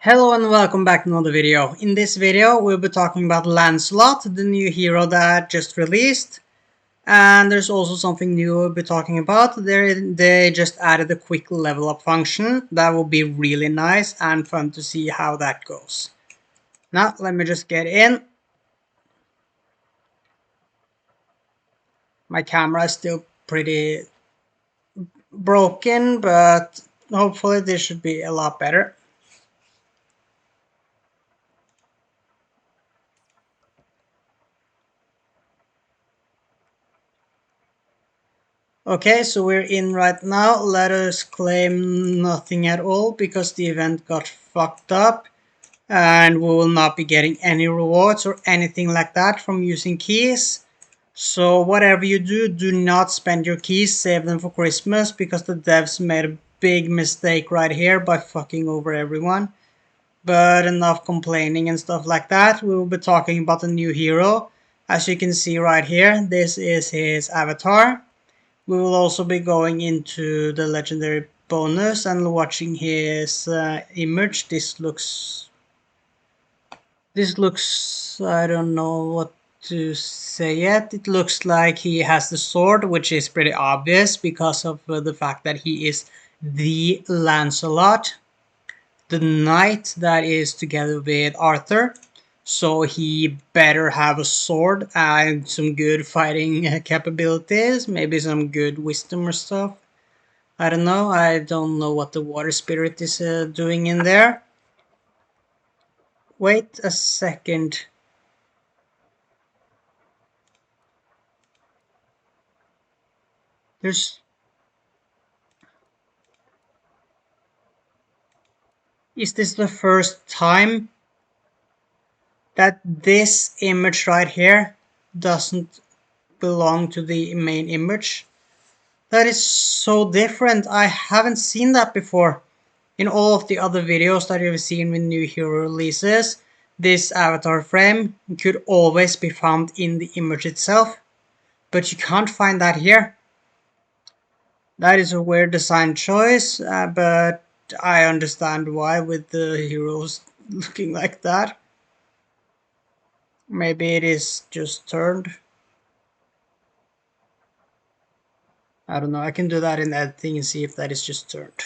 Hello and welcome back to another video. In this video we'll be talking about Lancelot, the new hero that just released. And there's also something new we'll be talking about. They just added a quick level up function that will be really nice and fun to see how that goes. Now let me just get in. My camera is still pretty broken, but hopefully this should be a lot better. Okay, so we're in right now. Let us claim nothing at all because the event got fucked up and we will not be getting any rewards or anything like that from using keys. So whatever you do, do not spend your keys, save them for Christmas because the devs made a big mistake right here by fucking over everyone. But enough complaining and stuff like that. We will be talking about the new hero. As you can see right here, this is his avatar. We will also be going into the legendary bonus and watching his image. This looks, I don't know what to say yet. It looks like he has the sword, which is pretty obvious because of the fact that he is the Lancelot, the knight that is together with Arthur. So he better have a sword and some good fighting capabilities, maybe some good wisdom or stuff. I don't know. I don't know what the water spirit is doing in there. Wait a second. There's... Is this the first time that this image right here doesn't belong to the main image? That is so different. I haven't seen that before. In all of the other videos that you've seen with new hero releases, this avatar frame could always be found in the image itself, but you can't find that here. That is a weird design choice, but I understand why with the heroes looking like that. Maybe it is just turned. I don't know. I can do that in editing and see if that is just turned.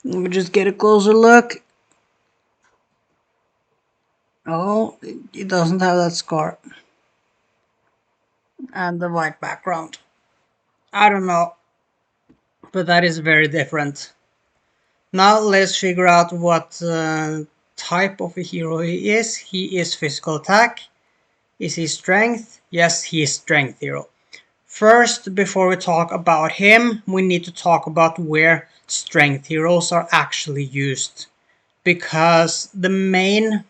Let me just get a closer look. Oh, it doesn't have that scar. And the white background. I don't know. But that is very different. Now let's figure out what type of a hero he is. He is physical attack. Is he strength? Yes, he is strength hero. First, before we talk about him, we need to talk about where strength heroes are actually used. Because the main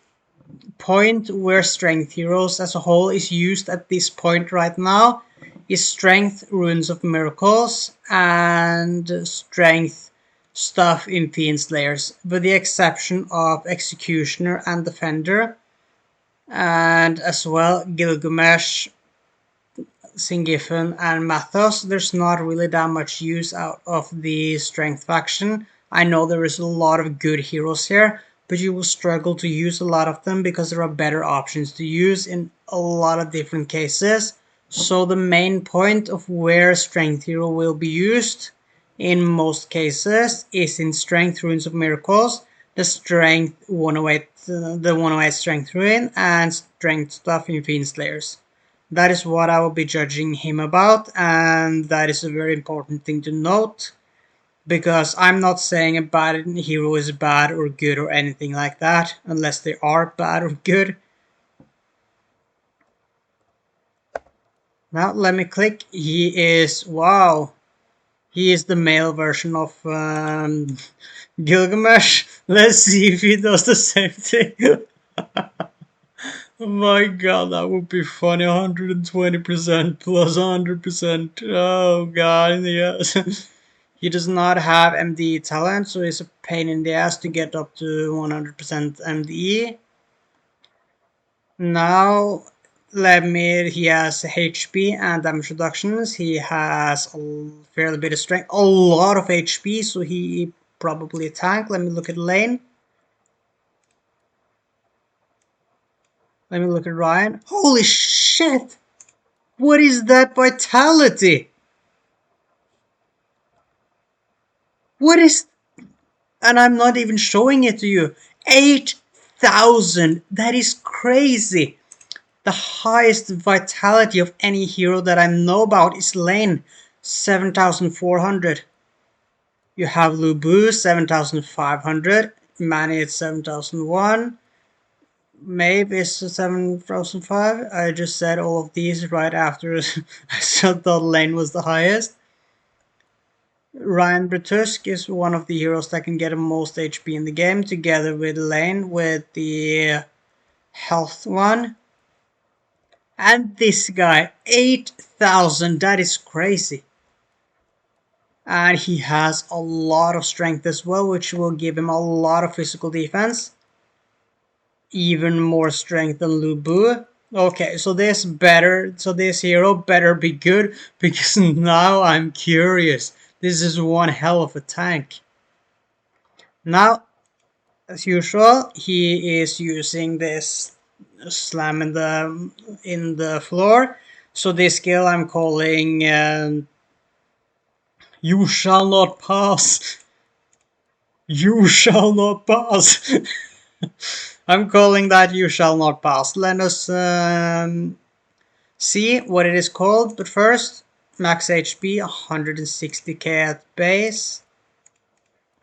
point where strength heroes as a whole is used at this point right now is strength runes of miracles and strength stuff in fiends lairs, with the exception of executioner and defender, and as well Gilgamesh, Singifen and Mathos. There's not really that much use out of the strength faction. I know there is a lot of good heroes here, but you will struggle to use a lot of them because there are better options to use in a lot of different cases. So the main point of where strength hero will be used in most cases is in strength runes of miracles, the strength 108, the 108 strength rune, and strength stuff in fiend slayers. That is what I will be judging him about, and that is a very important thing to note, because I'm not saying a bad hero is bad or good or anything like that, unless they are bad or good. Now let me click. He is, wow, he is the male version of Gilgamesh. Let's see if he does the same thing. Oh my god, that would be funny. 120% plus 100%. Oh god, yes. He does not have MDE talent, so it's a pain in the ass to get up to 100% MDE. Now, he has HP and damage reductions. He has a fairly bit of strength, a lot of HP, so he probably a tank. Let me look at lane. Let me look at Ryan. Holy shit! What is that vitality? What is... And I'm not even showing it to you. 8,000! That is crazy! The highest vitality of any hero that I know about is Lane, 7,400. You have Lubu, 7,500. Manny at 7,001. Maeve is 7,005. I just said all of these right after I thought Lane was the highest. Ryan Bratusk is one of the heroes that can get the most HP in the game, together with Lane with the health one. And this guy, 8,000, that is crazy. And he has a lot of strength as well, which will give him a lot of physical defense. Even more strength than Lubu. Okay, so this hero better be good, because now I'm curious. This is one hell of a tank. Now, as usual, he is using this slam in the floor. So this skill I'm calling you shall not pass. You shall not pass. I'm calling that you shall not pass. Let us see what it is called. But first, max HP 160k at base.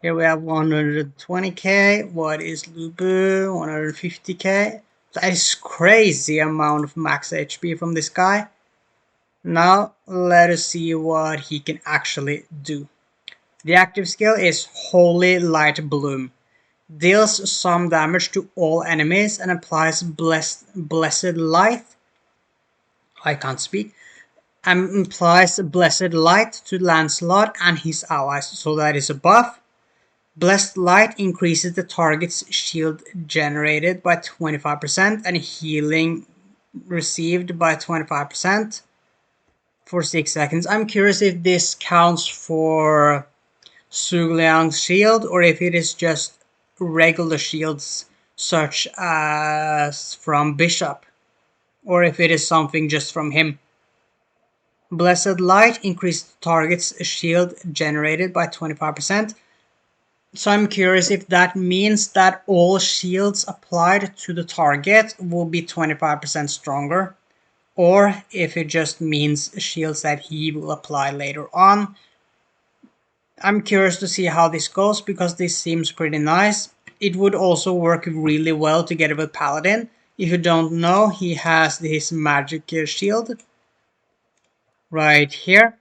Here we have 120k. What is Lubu? 150k. That is crazy amount of max HP from this guy. Now let us see what he can actually do. The active skill is Holy Light Bloom. Deals some damage to all enemies and applies Blessed Light. I can't speak. And applies Blessed Light to Lancelot and his allies. So that is a buff. Blessed Light increases the target's shield generated by 25% and healing received by 25% for 6 seconds. I'm curious if this counts for Sugliang's shield or if it is just regular shields such as from Bishop, or if it is something just from him. Blessed Light increased the target's shield generated by 25%. So I'm curious if that means that all shields applied to the target will be 25% stronger, or if it just means shields that he will apply later on. I'm curious to see how this goes, because this seems pretty nice. It would also work really well together with Paladin. If you don't know, he has his magic shield right here.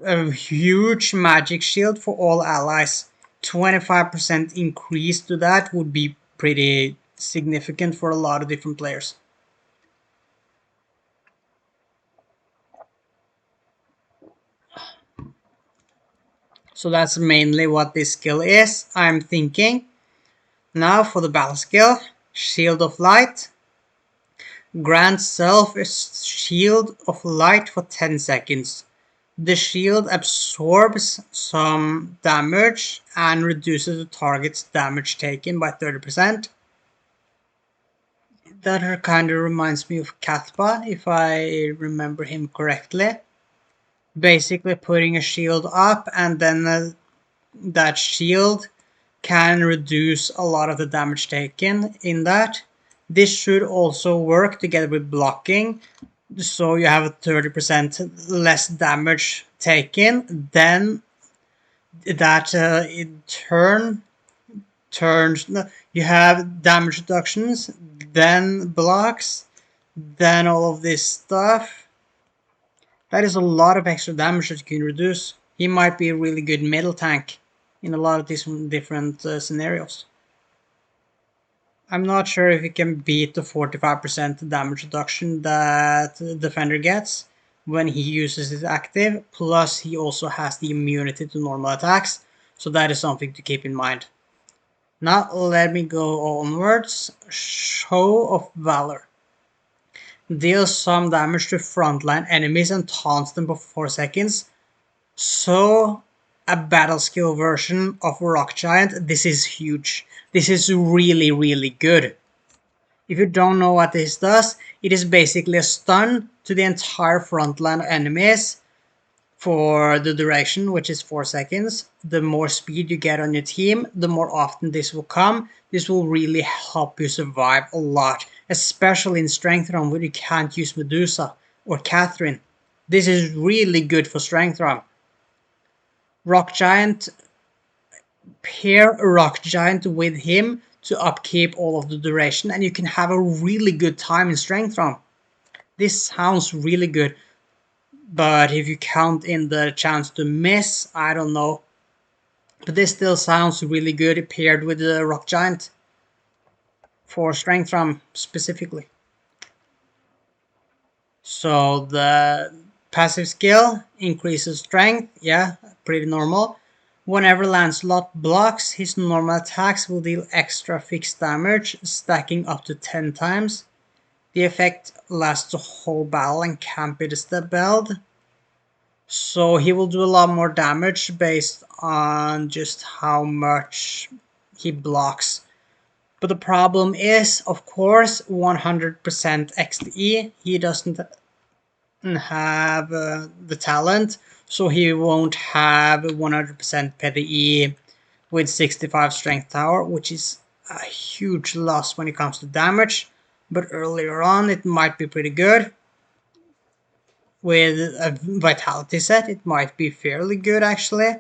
A huge magic shield for all allies. 25% increase to that would be pretty significant for a lot of different players. So that's mainly what this skill is. I'm thinking. Now for the battle skill, Shield of Light. Grants self a shield of light for 10 seconds. The shield absorbs some damage and reduces the target's damage taken by 30%. That kind of reminds me of Kathba, if I remember him correctly. Basically putting a shield up, and then that shield can reduce a lot of the damage taken in that. This should also work together with blocking, so you have 30% less damage taken. Then that in turns, you have damage reductions, then blocks, then all of this stuff. That is a lot of extra damage that you can reduce. He might be a really good middle tank in a lot of different scenarios. I'm not sure if he can beat the 45% damage reduction that Defender gets when he uses his active, plus he also has the immunity to normal attacks, so that is something to keep in mind. Now let me go onwards. Show of Valor. Deals some damage to frontline enemies and taunts them for 4 seconds. So a battle skill version of Rock Giant, this is huge. This is really, really good. If you don't know what this does, it is basically a stun to the entire frontline enemies for the duration, which is 4 seconds. The more speed you get on your team, the more often this will come. This will really help you survive a lot, especially in Strength Run where you can't use Medusa or Catherine. This is really good for Strength Run. Rock Giant, pair a Rock Giant with him to upkeep all of the duration, and you can have a really good time in Strength Run. This sounds really good, but if you count in the chance to miss, I don't know. But this still sounds really good paired with the Rock Giant for Strength Run specifically. So the passive skill increases strength, yeah, pretty normal. Whenever Lancelot blocks, his normal attacks will deal extra fixed damage, stacking up to 10 times. The effect lasts the whole battle and can't be dispelled. So he will do a lot more damage based on just how much he blocks. But the problem is, of course, 100% XDE. He doesn't have the talent, so he won't have 100% PDE with 65 strength tower, which is a huge loss when it comes to damage. But earlier on, it might be pretty good. With a vitality set, it might be fairly good actually.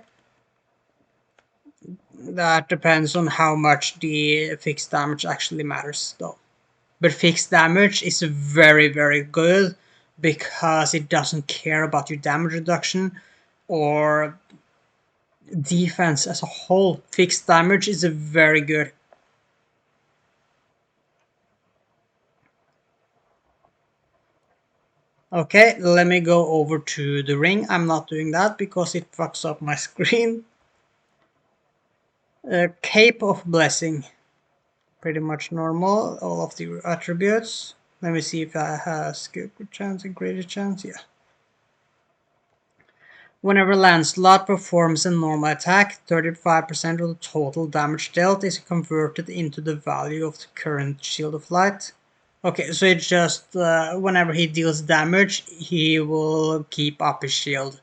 That depends on how much the fixed damage actually matters though. But fixed damage is very, very good because it doesn't care about your damage reduction or defense as a whole. Fixed damage is very good. Okay, let me go over to the ring. I'm not doing that because it fucks up my screen. Cape of Blessing. Pretty much normal, all of the attributes. Let me see if I have good chance and greater chance. Yeah. Whenever Lancelot performs a normal attack, 35% of the total damage dealt is converted into the value of the current Shield of Light. Okay, so it's just whenever he deals damage, he will keep up his shield.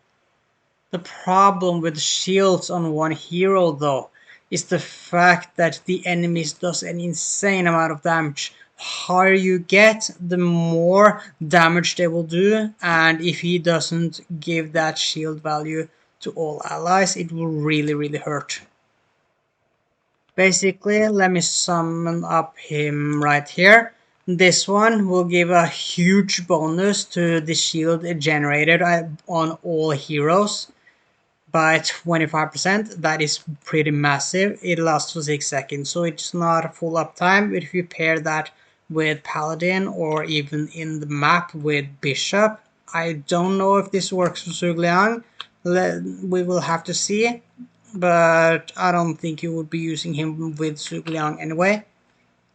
The problem with shields on one hero though is the fact that the enemies does an insane amount of damage. The higher you get, the more damage they will do, and if he doesn't give that shield value to all allies, it will really hurt. Basically, let me summon up him right here. This one will give a huge bonus to the shield generated on all heroes by 25%. That is pretty massive. It lasts for 6 seconds, so it's not a full uptime. But if you pair that with Paladin or even in the map with Bishop, I don't know if this works for Sugliang. We will have to see, but I don't think you would be using him with Sugliang anyway.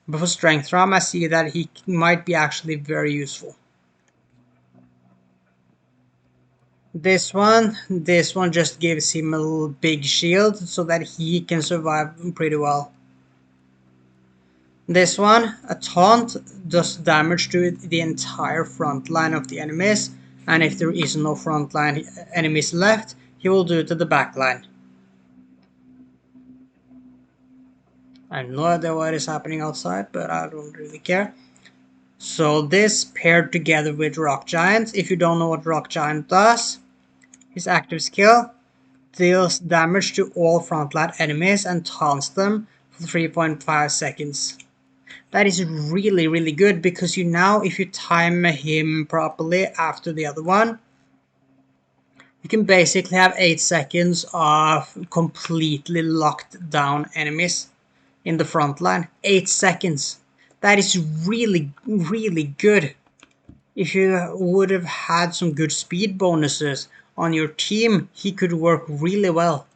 But for Strength Ram, I see that he might be actually very useful. This one just gives him a big shield so that he can survive pretty well. This one, a taunt, does damage to the entire front line of the enemies, and if there is no front line enemies left, he will do it to the back line. I have no idea what is happening outside, but I don't really care. So this paired together with Rock Giant. If you don't know what Rock Giant does, his active skill deals damage to all frontline enemies and taunts them for 3.5 seconds. That is really good because if you time him properly after the other one, you can basically have 8 seconds of completely locked down enemies in the front line. 8 seconds. That is really good. If you would have had some good speed bonuses on your team, he could work really well.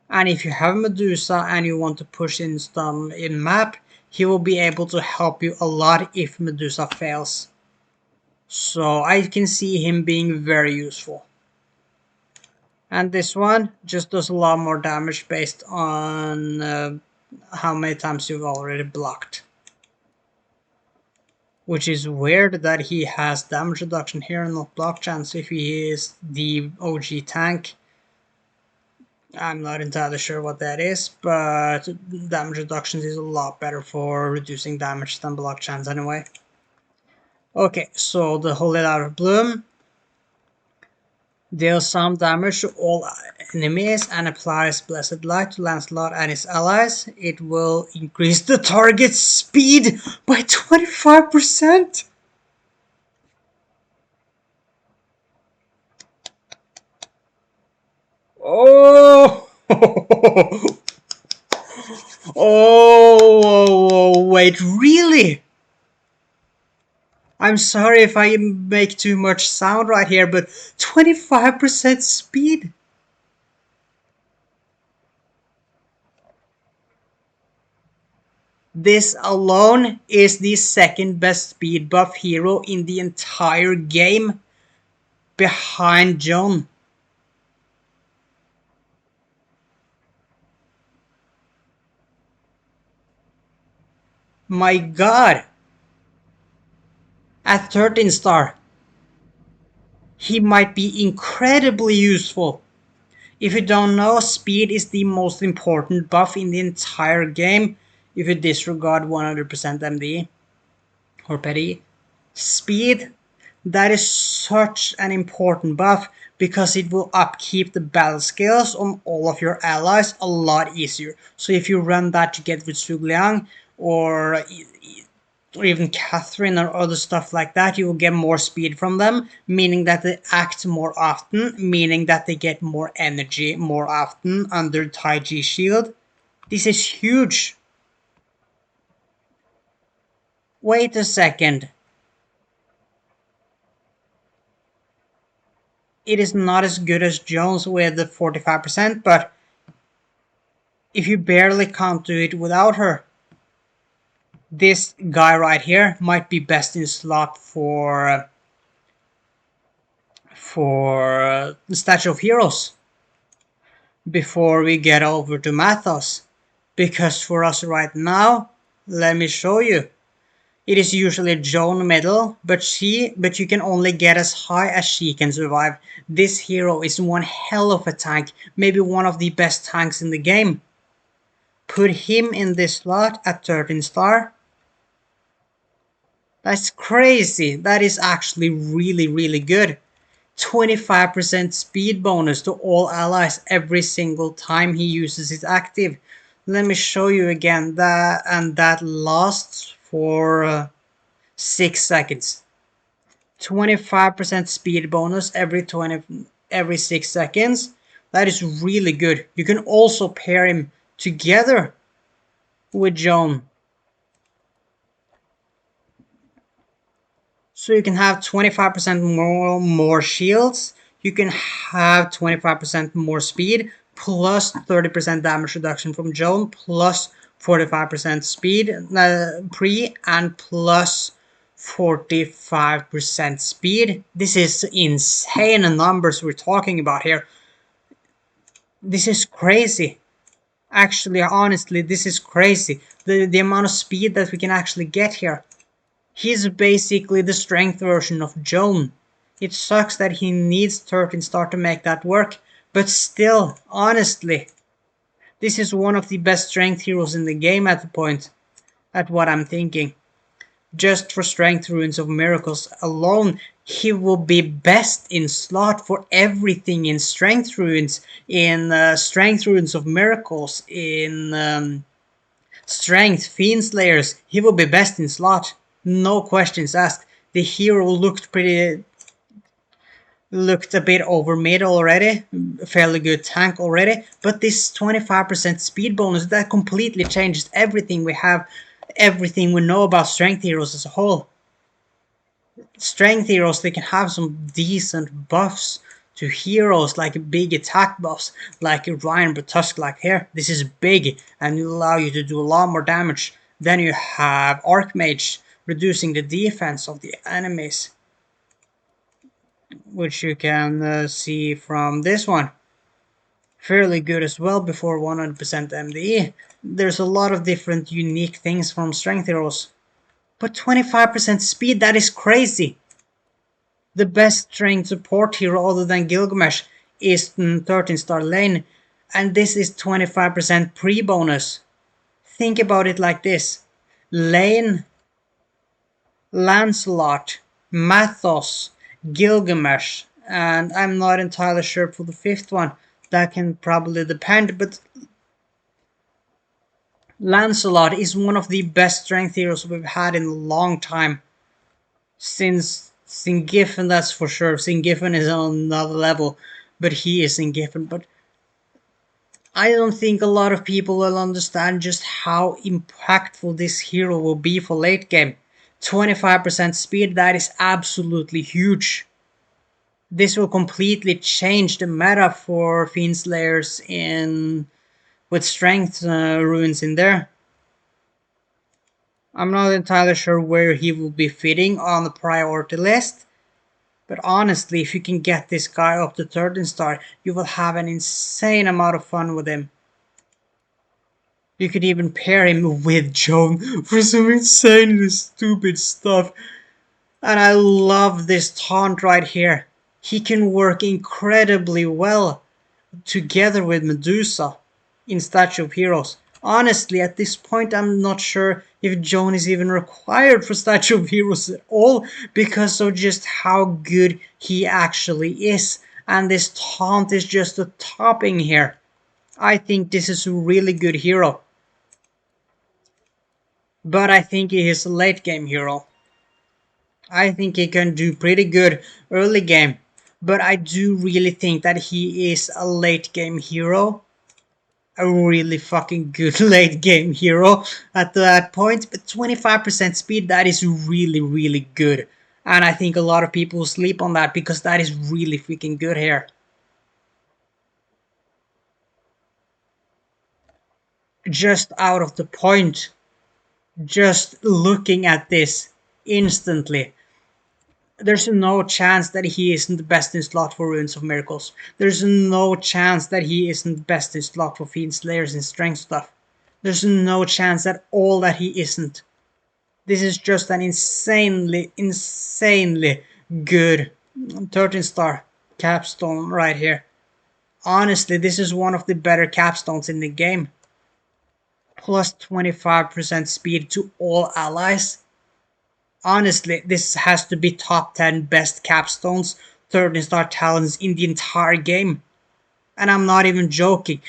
And if you have Medusa and you want to push in some in map, he will be able to help you a lot if Medusa fails. So I can see him being very useful. And this one just does a lot more damage based on how many times you've already blocked. Which is weird that he has damage reduction here and not block chance if he is the OG tank. I'm not entirely sure what that is, but damage reduction is a lot better for reducing damage than block chance anyway. Okay, so the Holy Light of Bloom deals some damage to all enemies and applies Blessed Light to Lancelot and his allies. It will increase the target's speed by 25%. Oh! Oh, wait, really? I'm sorry if I make too much sound right here, but 25% speed? This alone is the second best speed buff hero in the entire game, behind John. My god! At 13 star, he might be incredibly useful. If you don't know, speed is the most important buff in the entire game if you disregard 100% MD or petty. Speed, that is such an important buff because it will upkeep the battle skills on all of your allies a lot easier. So if you run that together with Su Liang or even Catherine or other stuff like that, you will get more speed from them, meaning that they act more often, meaning that they get more energy more often under Taiji shield. This is huge. Wait a second. It is not as good as Jones with the 45%, but if you barely can't do it without her, this guy right here might be best in slot for the Statue of Heroes before we get over to Mathos. Because for us right now, let me show you. It is usually Joan middle, but you can only get as high as she can survive. This hero is one hell of a tank, maybe one of the best tanks in the game. Put him in this slot at 13 star. That's crazy. That is actually really good. 25% speed bonus to all allies every single time he uses his active. Let me show you again that, and that lasts for 6 seconds. 25% speed bonus every 6 seconds. That is really good. You can also pair him together with Joan. So you can have 25% more shields, you can have 25% more speed, plus 30% damage reduction from Joan, plus 45% speed pre, and plus 45% speed. This is insane numbers we're talking about here. This is crazy. Actually, honestly, this is crazy. The amount of speed that we can actually get here. He's basically the strength version of Joan. It sucks that he needs 13 star to make that work, but still, honestly, this is one of the best strength heroes in the game at the point, at what I'm thinking. Just for strength runes of miracles alone, he will be best in slot for everything in strength runes, in strength runes of miracles, in strength fiends lairs. He will be best in slot. No questions asked. The hero looked a bit over mid already, fairly good tank already, but this 25% speed bonus, that completely changes everything we have, everything we know about strength heroes as a whole. Strength heroes, they can have some decent buffs to heroes, like big attack buffs, like Ryan Bratusk, like here. This is big and will allow you to do a lot more damage. Then you have Archmage, reducing the defense of the enemies, which you can see from this one. fairly good as well before 100% MDE. There's a lot of different unique things from strength heroes. But 25% speed, that is crazy. The best strength support hero other than Gilgamesh is 13 star Lane, and this is 25% pre-bonus. Think about it like this. Lane, Lancelot, Mathos, Gilgamesh, and I'm not entirely sure for the fifth one. That can probably depend, but Lancelot is one of the best strength heroes we've had in a long time. Since Singiffen, that's for sure. Singiffen is on another level, but he is Singiffen. But I don't think a lot of people will understand just how impactful this hero will be for late game. 25% speed, that is absolutely huge. This will completely change the meta for fiends lairs in with strength runes in there. I'm not entirely sure where he will be fitting on the priority list, but honestly, if you can get this guy up to 13 star, you will have an insane amount of fun with him. You could even pair him with Joan for some insanely stupid stuff. And I love this taunt right here. He can work incredibly well together with Medusa in Statue of Heroes. Honestly, at this point, I'm not sure if Joan is even required for Statue of Heroes at all because of just how good he actually is. And this taunt is just a topping here. I think this is a really good hero. But I think he is a late game hero. I think he can do pretty good early game. But I do really think that he is a late game hero. A really fucking good late game hero at that point. But 25% speed, that is really, really good. And I think a lot of people sleep on that because that is really freaking good here. Just out of the point. Just looking at this instantly. There's no chance that he isn't the best in slot for Runes of Miracles. There's no chance that he isn't the best in slot for Fiends, Lairs, and Strength stuff. There's no chance at all that he isn't. This is just an insanely, insanely good 13 star capstone right here. Honestly, this is one of the better capstones in the game. Plus 25% speed to all allies. Honestly, this has to be top 10 best capstones, 13 star talents in the entire game. And I'm not even joking.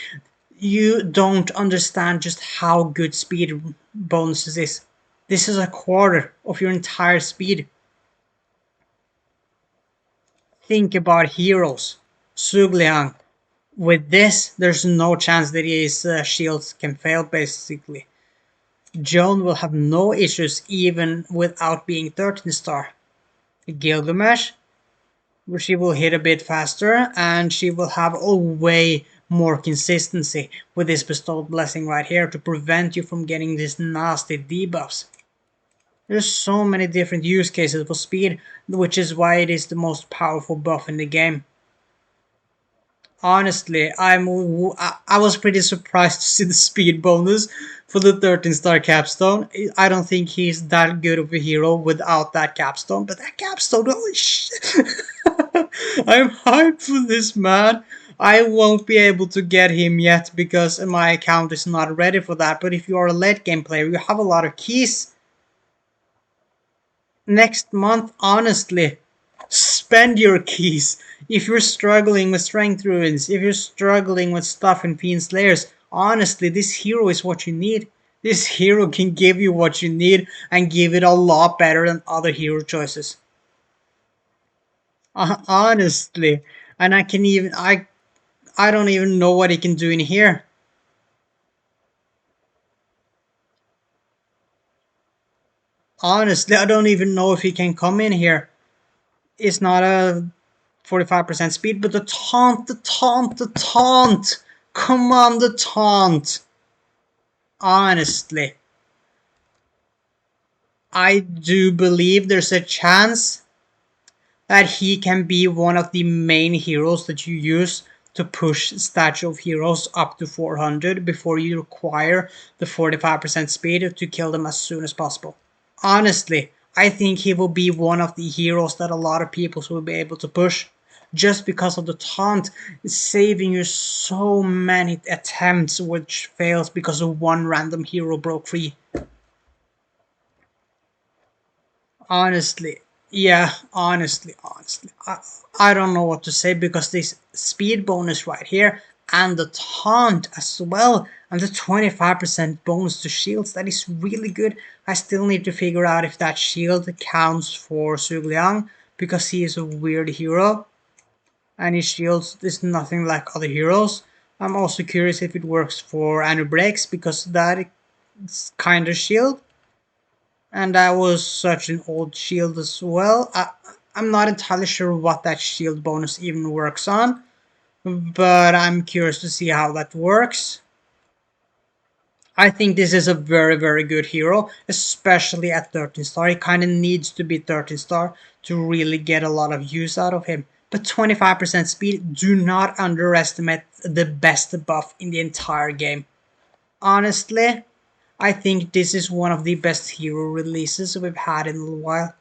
You don't understand just how good speed bonuses is. This is a quarter of your entire speed. Think about heroes. Sugliang. With this, there's no chance that his shields can fail basically. Joan will have no issues even without being 13 star. Gilgamesh, she will hit a bit faster and she will have a way more consistency with this bestowed blessing right here to prevent you from getting these nasty debuffs. There's so many different use cases for speed, which is why it is the most powerful buff in the game. Honestly, I was pretty surprised to see the speed bonus for the 13 star capstone. I don't think he's that good of a hero without that capstone, but that capstone, holy shit! I'm hyped for this man. I won't be able to get him yet because my account is not ready for that, but if you are a late game player, you have a lot of keys. Next month, honestly, spend your keys. If you're struggling with strength ruins, if you're struggling with stuff in Fiend's Lairs, honestly, this hero is what you need. This hero can give you what you need and give it a lot better than other hero choices. Honestly, and I don't even know what he can do in here. Honestly, I don't even know if he can come in here. It's not a 45% speed, but the taunt, the taunt, the taunt! Come on, the taunt! Honestly, I do believe there's a chance that he can be one of the main heroes that you use to push Statue of Heroes up to 400 before you require the 45% speed to kill them as soon as possible. Honestly, I think he will be one of the heroes that a lot of people will be able to push just because of the taunt saving you so many attempts which fails because of one random hero broke free. Honestly, yeah, honestly, I don't know what to say because this speed bonus right here and the taunt as well and the 25% bonus to shields, that is really good. I still need to figure out if that shield counts for Sugliang because he is a weird hero and his shields is nothing like other heroes. I'm also curious if it works for Anu Breaks because that is kind of shield and that was such an old shield as well. I'm not entirely sure what that shield bonus even works on, but I'm curious to see how that works. I think this is a very good hero, especially at 13 star. He kind of needs to be 13 star to really get a lot of use out of him. But 25% speed, do not underestimate the best buff in the entire game. Honestly, I think this is one of the best hero releases we've had in a while.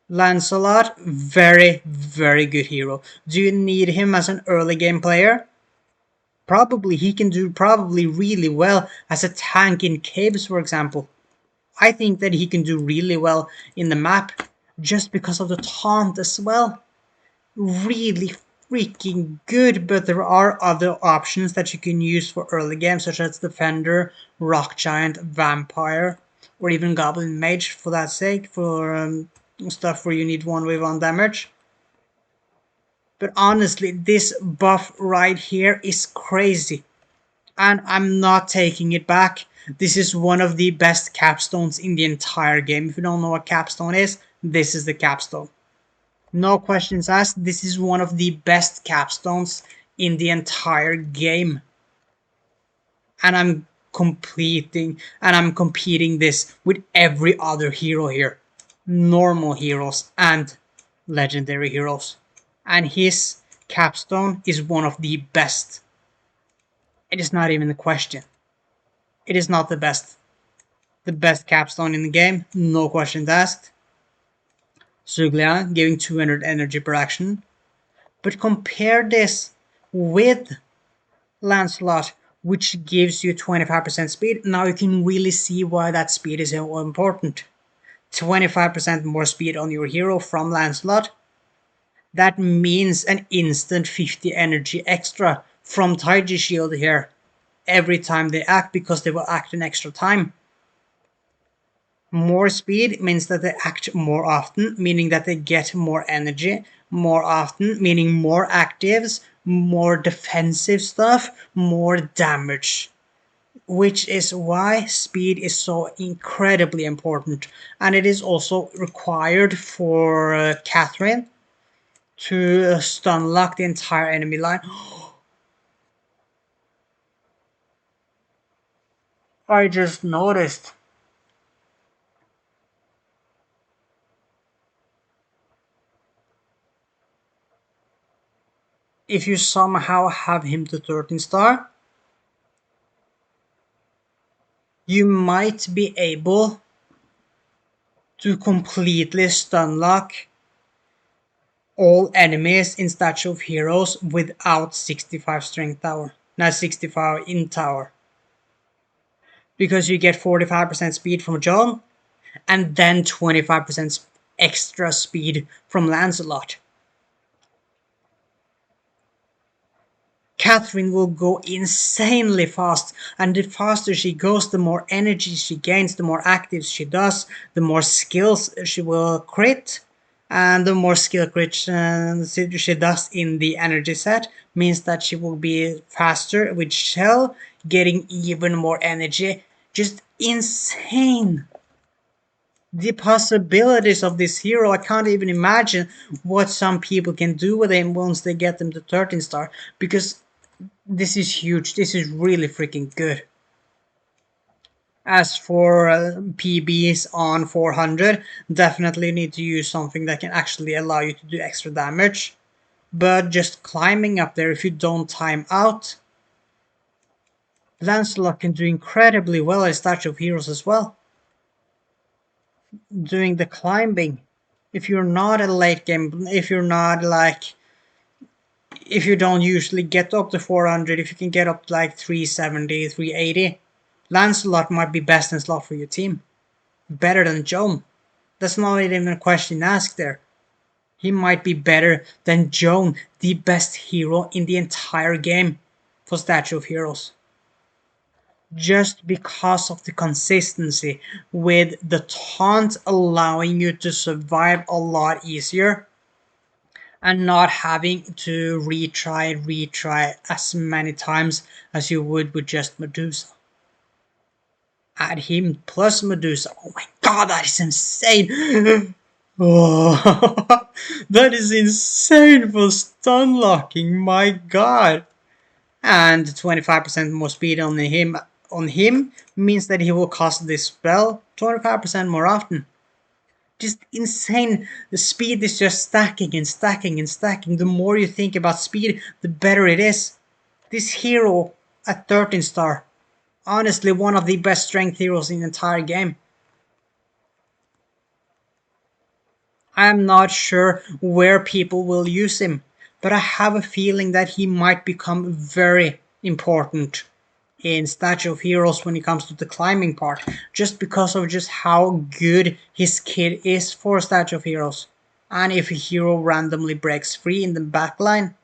Lancelot, very good hero. Do you need him as an early game player? Probably he can do probably really well as a tank in caves, for example. I think that he can do really well in the map just because of the taunt as well. Really freaking good, but there are other options that you can use for early game, such as Defender, Rock Giant, Vampire, or even Goblin Mage for that sake, for stuff where you need 1v1 damage. But honestly, this buff right here is crazy. And I'm not taking it back. This is one of the best capstones in the entire game. If you don't know what capstone is, this is the capstone. No questions asked, this is one of the best capstones in the entire game. And I'm competing this with every other hero here. Normal heroes and legendary heroes. And his capstone is one of the best. It is not even a question. It is not the best. The best capstone in the game, no questions asked. Suglia giving 200 energy per action. But compare this with Lancelot, which gives you 25% speed. Now you can really see why that speed is so important. 25% more speed on your hero from Lancelot. That means an instant 50 energy extra from Taiji Shield here every time they act because they will act an extra time. More speed means that they act more often, meaning that they get more energy more often, meaning more actives, more defensive stuff, more damage. Which is why speed is so incredibly important. And it is also required for Catherine to stun lock the entire enemy line. I just noticed. If you somehow have him to 13 star, you might be able to completely stun lock all enemies in Statue of Heroes without 65 strength tower. Not 65 in tower. Because you get 45% speed from John and then 25% extra speed from Lancelot. Catherine will go insanely fast, and the faster she goes, the more energy she gains, the more actives she does, the more skills she will crit, and the more skill crit she does in the energy set means that she will be faster with Shell, getting even more energy. Just insane. The possibilities of this hero, I can't even imagine what some people can do with him once they get them to 13 star, because this is huge. This is really freaking good. As for PBs on 400, definitely need to use something that can actually allow you to do extra damage. but just climbing up there if you don't time out, Lancelot can do incredibly well as Statue of Heroes as well. Doing the climbing. If you're not a late game, if you're not like, if you don't usually get up to 400, if you can get up to like 370, 380, Lancelot might be best in slot for your team. Better than Joan. That's not even a question asked there. He might be better than Joan, the best hero in the entire game for Statue of Heroes. Just because of the consistency with the taunt allowing you to survive a lot easier and not having to retry as many times as you would with just Medusa. Add him plus Medusa. Oh my god, that is insane! Oh, that is insane for stun locking, my god! And 25% more speed on him means that he will cast this spell 25% more often. Just insane. The speed is just stacking and stacking and stacking. The more you think about speed, the better it is. This hero at 13 star, honestly one of the best strength heroes in the entire game. I'm not sure where people will use him, but I have a feeling that he might become very important in Statue of Heroes when it comes to the climbing part, just because of just how good his kit is for Statue of Heroes. And if a hero randomly breaks free in the backline,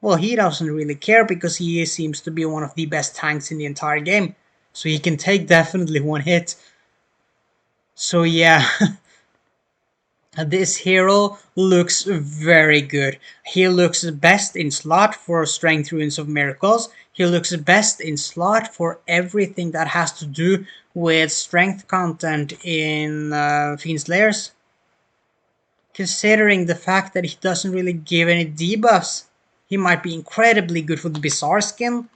well, he doesn't really care because he seems to be one of the best tanks in the entire game. So he can take definitely one hit. So yeah, this hero looks very good. He looks best in slot for Strength Ruins of Miracles. He looks best in slot for everything that has to do with strength content in Fiends Lairs. Considering the fact that he doesn't really give any debuffs, he might be incredibly good for the Bizarre skin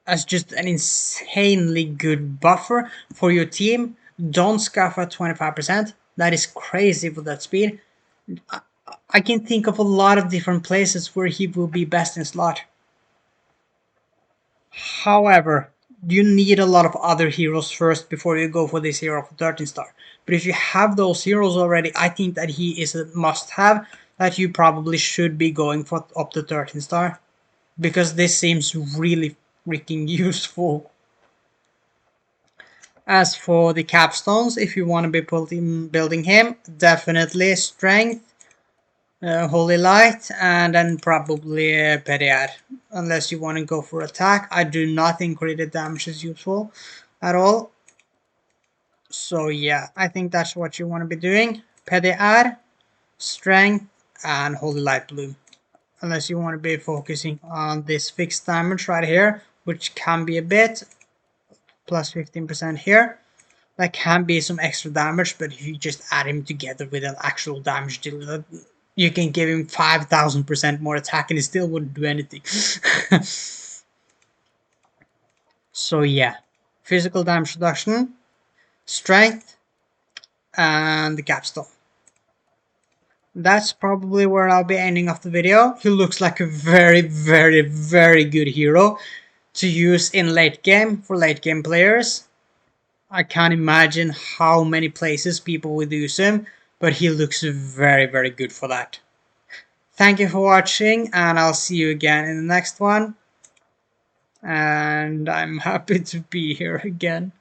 as just an insanely good buffer for your team. Don't scuff at 25%. That is crazy for that speed. I can think of a lot of different places where he will be best in slot. However, you need a lot of other heroes first before you go for this hero for 13 star. But if you have those heroes already, I think that he is a must-have that you probably should be going for up to 13 star. Because this seems really freaking useful. As for the capstones, if you want to be building him, definitely strength, holy light, and then probably Periad. Unless you want to go for attack, I do not think crit damage is useful at all. So yeah, I think that's what you want to be doing. Periad, strength, and holy light bloom. Unless you want to be focusing on this fixed damage right here, which can be a bit, plus 15% here. That can be some extra damage, but if you just add him together with an actual damage dealer, you can give him 5,000% more attack and he still wouldn't do anything. So yeah, physical damage reduction, strength, and the capstone. That's probably where I'll be ending off the video. He looks like a very, very, very good hero to use in late game for late game players. I can't imagine how many places people would use him, but he looks very, very good for that. Thank you for watching, and I'll see you again in the next one. And I'm happy to be here again.